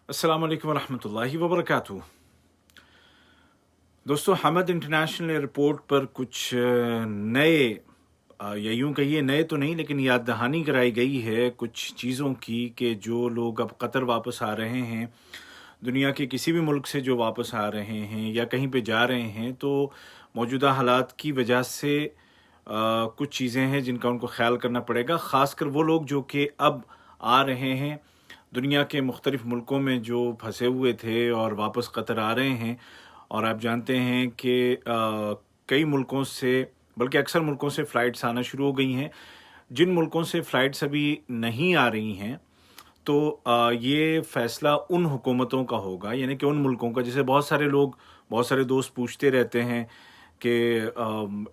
अस्सलाम वालेकुम रहमतुल्लाहि व बरकातुहू। दोस्तों, हमद इंटरनेशनल एयरपोर्ट पर कुछ नए या यूं कहिए नए तो नहीं लेकिन याद दहानी कराई गई है कुछ चीज़ों की कि जो लोग अब कतर वापस आ रहे हैं, दुनिया के किसी भी मुल्क से जो वापस आ रहे हैं या कहीं पे जा रहे हैं, तो मौजूदा हालात की वजह से कुछ चीज़ें हैं जिनका उनको ख्याल करना पड़ेगा। ख़ासकर वो लोग जो कि अब आ रहे हैं दुनिया के मुख्तलिफ़ मुल्कों में, जो फंसे हुए थे और वापस कतर आ रहे हैं। और आप जानते हैं कि कई मुल्कों से, बल्कि अक्सर मुल्कों से फ़्लाइट्स आना शुरू हो गई हैं। जिन मुल्कों से फ़्लाइट्स अभी नहीं आ रही हैं, तो ये फ़ैसला उन हुकूमतों का होगा, यानी कि उन मुल्कों का। जैसे बहुत सारे लोग, बहुत सारे दोस्त पूछते रहते हैं कि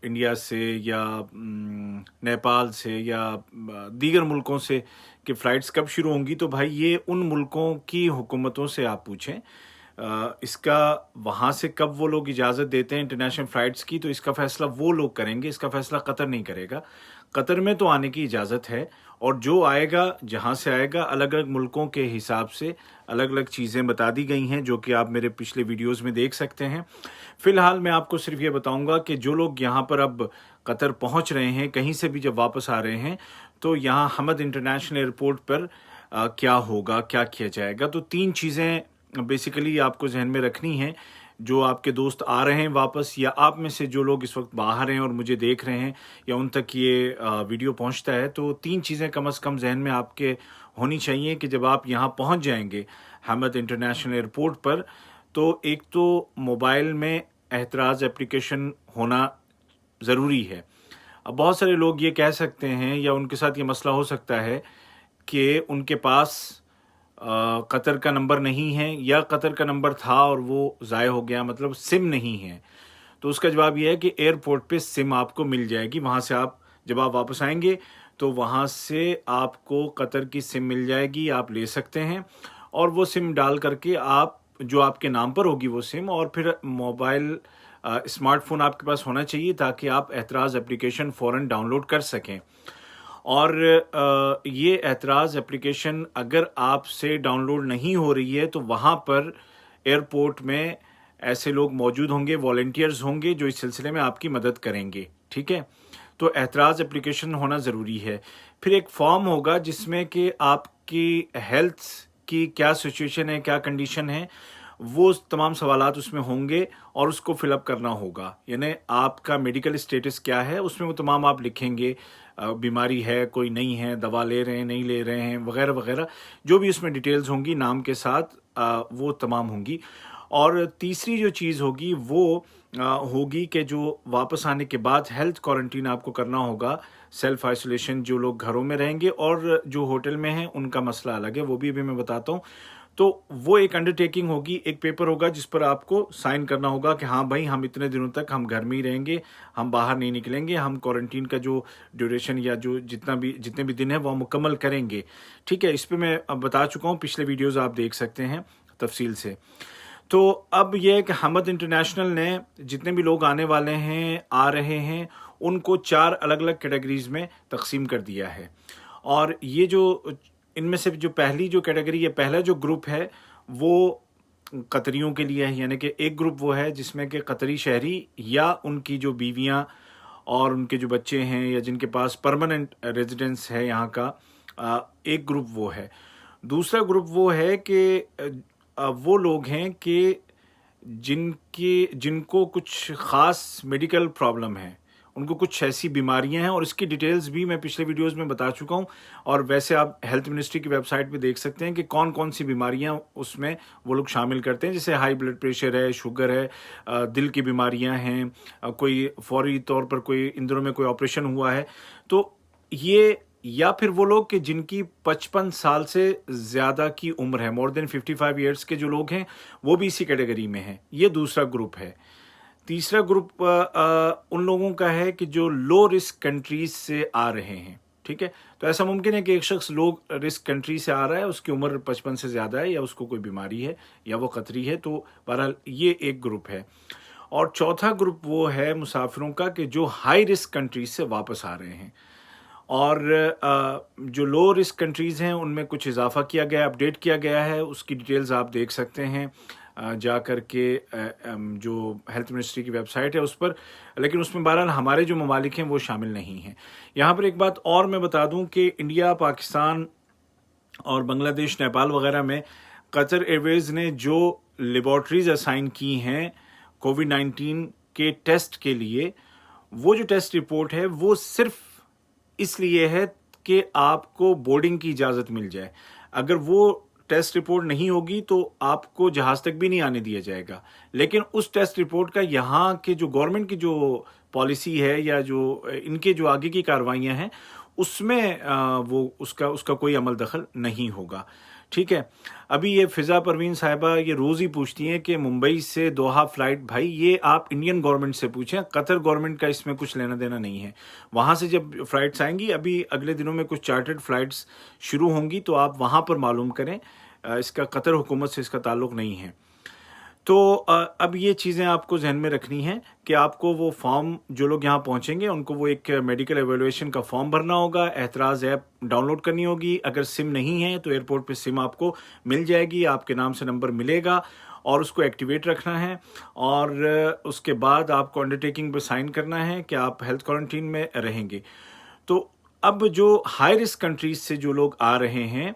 इंडिया से या नेपाल से या दीगर मुल्कों से कि फ़्लाइट्स कब शुरू होंगी। तो भाई, ये उन मुल्कों की हुकूमतों से आप पूछें इसका वहाँ से कब वो लोग इजाज़त देते हैं इंटरनेशनल फ़्लाइट्स की, तो इसका फ़ैसला वो लोग करेंगे, इसका फ़ैसला कतर नहीं करेगा। कतर में तो आने की इजाज़त है, और जो आएगा, जहाँ से आएगा, अलग अलग मुल्कों के हिसाब से अलग अलग चीज़ें बता दी गई हैं, जो कि आप मेरे पिछले वीडियोज़ में देख सकते हैं। फ़िलहाल मैं आपको सिर्फ ये बताऊंगा कि जो लोग यहाँ पर अब कतर पहुँच रहे हैं, कहीं से भी जब वापस आ रहे हैं, तो यहाँ हमद इंटरनेशनल एयरपोर्ट पर क्या होगा, क्या किया जाएगा। तो 3 चीज़ें बेसिकली आपको जहन में रखनी है। जो आपके दोस्त आ रहे हैं वापस, या आप में से जो लोग इस वक्त बाहर हैं और मुझे देख रहे हैं, या उन तक ये वीडियो पहुंचता है, तो 3 चीज़ें कम से कम जहन में आपके होनी चाहिए कि जब आप यहां पहुंच जाएंगे हमद इंटरनेशनल एयरपोर्ट पर, तो एक तो मोबाइल में एहतराज़ एप्लीकेशन होना ज़रूरी है। अब बहुत सारे लोग ये कह सकते हैं, या उनके साथ ये मसला हो सकता है कि उनके पास कतर का नंबर नहीं है, या कतर का नंबर था और वो ज़ाय हो गया, मतलब सिम नहीं है। तो उसका जवाब ये है कि एयरपोर्ट पे सिम आपको मिल जाएगी। वहाँ से आप जब आप वापस आएंगे, तो वहाँ से आपको कतर की सिम मिल जाएगी, आप ले सकते हैं। और वो सिम डाल करके आप, जो आपके नाम पर होगी वो सिम, और फिर मोबाइल स्मार्टफोन आपके पास होना चाहिए ताकि आप एतराज़ एप्लीकेशन फ़ौरन डाउनलोड कर सकें। और ये एतराज़ एप्लीकेशन अगर आपसे डाउनलोड नहीं हो रही है, तो वहाँ पर एयरपोर्ट में ऐसे लोग मौजूद होंगे, वॉलंटियर्स होंगे, जो इस सिलसिले में आपकी मदद करेंगे। ठीक है, तो एतराज़ एप्लीकेशन होना ज़रूरी है। फिर एक फॉर्म होगा जिसमें कि आपकी हेल्थ की क्या सिचुएशन है, क्या कंडीशन है, वो तमाम सवालात उसमें होंगे और उसको फिलअप करना होगा। यानी आपका मेडिकल स्टेटस क्या है, उसमें वो तमाम आप लिखेंगे। बीमारी है, कोई नहीं है, दवा ले रहे हैं, नहीं ले रहे हैं, वगैरह वगैरह, जो भी उसमें डिटेल्स होंगी नाम के साथ, वो तमाम होंगी। और तीसरी जो चीज़ होगी वो होगी कि जो वापस आने के बाद हेल्थ क्वारंटीन आपको करना होगा, सेल्फ आइसोलेशन। जो लोग घरों में रहेंगे और जो होटल में हैं, उनका मसला अलग है, वो भी अभी मैं बताता हूँ। तो वो एक अंडरटेकिंग होगी, एक पेपर होगा जिस पर आपको साइन करना होगा कि हाँ भाई, हम इतने दिनों तक हम घर में ही रहेंगे, हम बाहर नहीं निकलेंगे, हम क्वारंटीन का जो ड्यूरेशन या जो जितने भी दिन है वो मुकम्मल करेंगे। ठीक है, इस पे मैं अब बता चुका हूँ, पिछले वीडियोज़ आप देख सकते हैं तफसील से। तो अब यह है कि हमद इंटरनेशनल ने जितने भी लोग आने वाले हैं, आ रहे हैं, उनको 4 अलग अलग कैटेगरीज में तकसीम कर दिया है। और ये जो इनमें से जो पहली जो कैटेगरी है, पहला जो ग्रुप है, वो कतरियों के लिए है। यानी कि एक ग्रुप वो है जिसमें कि कतरी शहरी या उनकी जो बीवियां और उनके जो बच्चे हैं, या जिनके पास परमानेंट रेजिडेंस है यहाँ का, एक ग्रुप वो है। दूसरा ग्रुप वो है कि वो लोग हैं कि जिनको कुछ ख़ास मेडिकल प्रॉब्लम है, उनको कुछ ऐसी बीमारियां हैं, और इसकी डिटेल्स भी मैं पिछले वीडियोस में बता चुका हूं। और वैसे आप हेल्थ मिनिस्ट्री की वेबसाइट पे देख सकते हैं कि कौन कौन सी बीमारियां उसमें वो लोग शामिल करते हैं। जैसे हाई ब्लड प्रेशर है, शुगर है, दिल की बीमारियां हैं, कोई फौरी तौर पर कोई इन दिनों में कोई ऑपरेशन हुआ है, तो ये, या फिर वो लोग कि जिनकी 55 साल से ज़्यादा की उम्र है, मोर देन 55 ईयर्स के जो लोग हैं, वो भी इसी कैटेगरी में हैं। ये दूसरा ग्रुप है। तीसरा ग्रुप उन लोगों का है कि जो लो रिस्क कंट्रीज से आ रहे हैं। ठीक है, तो ऐसा मुमकिन है कि एक शख्स लो रिस्क कंट्री से आ रहा है, उसकी उम्र 55 से ज़्यादा है, या उसको कोई बीमारी है, या वो कतरी है, तो बहरहाल ये एक ग्रुप है। और चौथा ग्रुप वो है मुसाफिरों का कि जो हाई रिस्क कंट्रीज से वापस आ रहे हैं। اور جو لو رسک کنٹریز ہیں ان میں کچھ اضافہ کیا گیا ہے، اپڈیٹ کیا گیا ہے، اس کی ڈیٹیلز آپ دیکھ سکتے ہیں جا کر کے جو ہیلتھ منسٹری کی ویب سائٹ ہے اس پر، لیکن اس میں بہرحال ہمارے جو ممالک ہیں وہ شامل نہیں ہیں۔ یہاں پر ایک بات اور میں بتا دوں کہ انڈیا، پاکستان اور بنگلہ دیش، نیپال وغیرہ میں قطر ایئر ویز نے جو لیبارٹریز اسائن کی ہیں کووڈ 19 کے ٹیسٹ کے لیے، وہ جو ٹیسٹ رپورٹ ہے وہ صرف اس لیے ہے کہ آپ کو بورڈنگ کی اجازت مل جائے۔ اگر وہ ٹیسٹ رپورٹ نہیں ہوگی تو آپ کو جہاز تک بھی نہیں آنے دیا جائے گا، لیکن اس ٹیسٹ رپورٹ کا یہاں کے جو گورنمنٹ کی جو پالیسی ہے یا جو ان کے جو آگے کی کارروائیاں ہیں اس میں وہ اس کا کوئی عمل دخل نہیں ہوگا۔ ٹھیک ہے، ابھی یہ فضا پروین صاحبہ یہ روز ہی پوچھتی ہیں کہ ممبئی سے دوحہ فلائٹ، بھائی یہ آپ انڈین گورنمنٹ سے پوچھیں، قطر گورنمنٹ کا اس میں کچھ لینا دینا نہیں ہے۔ وہاں سے جب فلائٹس آئیں گی، ابھی اگلے دنوں میں کچھ چارٹرڈ فلائٹس شروع ہوں گی تو آپ وہاں پر معلوم کریں، اس کا قطر حکومت سے اس کا تعلق نہیں ہے۔ تو اب یہ چیزیں آپ کو ذہن میں رکھنی ہیں کہ آپ کو وہ فارم، جو لوگ یہاں پہنچیں گے ان کو وہ ایک میڈیکل ایویلویشن کا فارم بھرنا ہوگا، اعتراض ایپ ڈاؤن لوڈ کرنی ہوگی، اگر سم نہیں ہے تو ایئرپورٹ پہ سم آپ کو مل جائے گی، آپ کے نام سے نمبر ملے گا اور اس کو ایکٹیویٹ رکھنا ہے، اور اس کے بعد آپ کو انڈرٹیکنگ پہ سائن کرنا ہے کہ آپ ہیلتھ کوارنٹین میں رہیں گے۔ تو اب جو ہائی رسک کنٹریز سے جو لوگ آ رہے ہیں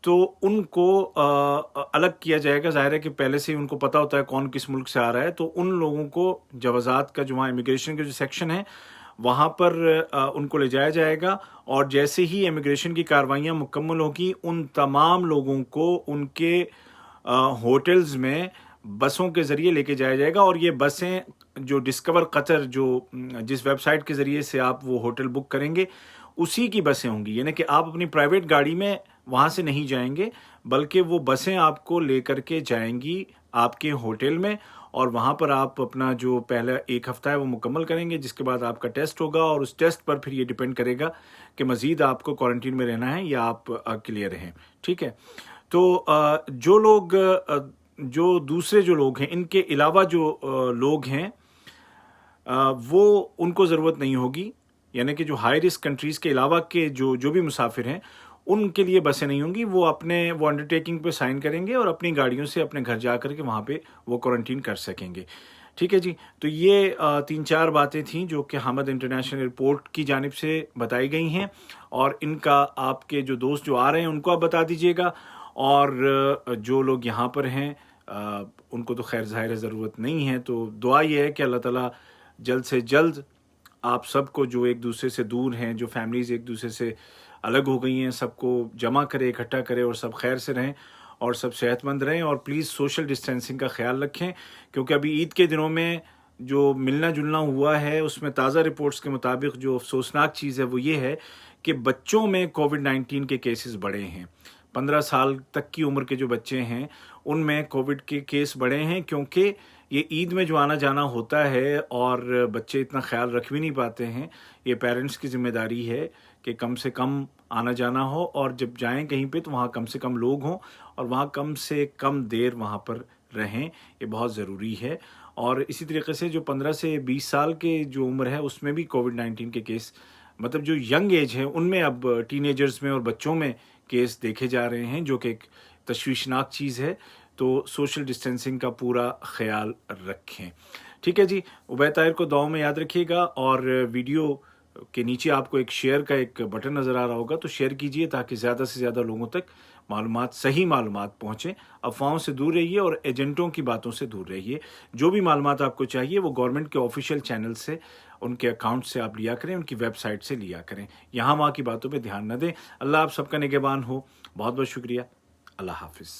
تو ان کو الگ کیا جائے گا۔ ظاہر ہے کہ پہلے سے ہی ان کو پتہ ہوتا ہے کون کس ملک سے آ رہا ہے، تو ان لوگوں کو جوازات کا جو وہاں امیگریشن کا جو سیکشن ہے وہاں پر ان کو لے جایا جائے گا، اور جیسے ہی امیگریشن کی کاروائیاں مکمل ہوگی ان تمام لوگوں کو ان کے ہوٹلز میں بسوں کے ذریعے لے کے جایا جائے گا، اور یہ بسیں جو ڈسکور قطر جس ویب سائٹ کے ذریعے سے آپ وہ ہوٹل بک کریں گے اسی کی بسیں ہوں گی، یعنی کہ آپ اپنی پرائیویٹ گاڑی میں وہاں سے نہیں جائیں گے، بلکہ وہ بسیں آپ کو لے کر کے جائیں گی آپ کے ہوٹل میں، اور وہاں پر آپ اپنا جو پہلا ایک ہفتہ ہے وہ مکمل کریں گے، جس کے بعد آپ کا ٹیسٹ ہوگا، اور اس ٹیسٹ پر پھر یہ ڈیپینڈ کرے گا کہ مزید آپ کو کوارنٹین میں رہنا ہے یا آپ کلیئر رہیں۔ ٹھیک ہے، تو جو لوگ جو دوسرے جو لوگ ہیں ان کے علاوہ جو لوگ ہیں وہ ان کو ضرورت نہیں ہوگی، یعنی کہ جو ہائی رسک کنٹریز کے علاوہ کے جو بھی مسافر ہیں ان کے لیے بسیں نہیں ہوں گی، وہ انڈرٹیکنگ پہ سائن کریں گے اور اپنی گاڑیوں سے اپنے گھر جا کر کے وہاں پہ وہ کوارنٹین کر سکیں گے۔ ٹھیک ہے جی، تو یہ 3-4 باتیں تھیں جو کہ حامد انٹرنیشنل ایئرپورٹ کی جانب سے بتائی گئی ہیں، اور ان کا آپ کے جو دوست جو آ رہے ہیں ان کو آپ بتا دیجیے گا، اور جو لوگ یہاں پر ہیں ان کو تو خیر ظاہر ضرورت نہیں ہے، تو دعا یہ ہے کہ اللہ تعالیٰ جلد سے جلد آپ سب کو جو ایک دوسرے سے دور ہیں، جو فیملیز ایک دوسرے سے الگ ہو گئی ہیں، سب کو جمع کرے، اکٹھا کرے، اور سب خیر سے رہیں اور سب صحت مند رہیں، اور پلیز سوشل ڈسٹینسنگ کا خیال رکھیں، کیونکہ ابھی عید کے دنوں میں جو ملنا جلنا ہوا ہے اس میں تازہ رپورٹس کے مطابق جو افسوسناک چیز ہے وہ یہ ہے کہ بچوں میں کووڈ 19 کے کیسز بڑھے ہیں۔ 15 سال تک کی عمر کے جو بچے ہیں ان میں کووڈ کے کیس بڑھے ہیں، کیونکہ یہ عید میں جو آنا جانا ہوتا ہے اور بچے اتنا خیال رکھ بھی نہیں پاتے ہیں۔ یہ پیرنٹس کی ذمہ داری ہے کہ کم سے کم آنا جانا ہو، اور جب جائیں کہیں پہ تو وہاں کم سے کم لوگ ہوں اور وہاں کم سے کم دیر وہاں پر رہیں، یہ بہت ضروری ہے۔ اور اسی طریقے سے جو 15 سے 20 سال کے جو عمر ہے اس میں بھی کووڈ 19 کے کیس، مطلب جو ینگ ایج ہے ان میں اب ٹین ایجرز میں اور بچوں میں کیس دیکھے جا رہے ہیں، جو کہ ایک تشویشناک چیز ہے۔ تو سوشل ڈسٹینسنگ کا پورا خیال رکھیں۔ ٹھیک ہے جی، عبید طاہر کو دعاؤں میں یاد رکھیے گا، اور ویڈیو کے نیچے آپ کو ایک شیئر کا ایک بٹن نظر آ رہا ہوگا، تو شیئر کیجئے تاکہ زیادہ سے زیادہ لوگوں تک صحیح معلومات پہنچیں۔ افواہوں سے دور رہیے اور ایجنٹوں کی باتوں سے دور رہیے۔ جو بھی معلومات آپ کو چاہیے وہ گورنمنٹ کے آفیشیل چینل سے، ان کے اکاؤنٹ سے آپ لیا کریں، ان کی ویب سائٹ سے لیا کریں، یہاں وہاں کی باتوں پہ دھیان نہ دیں۔ اللہ آپ سب کا نگہبان ہو۔ بہت بہت شکریہ، اللہ حافظ۔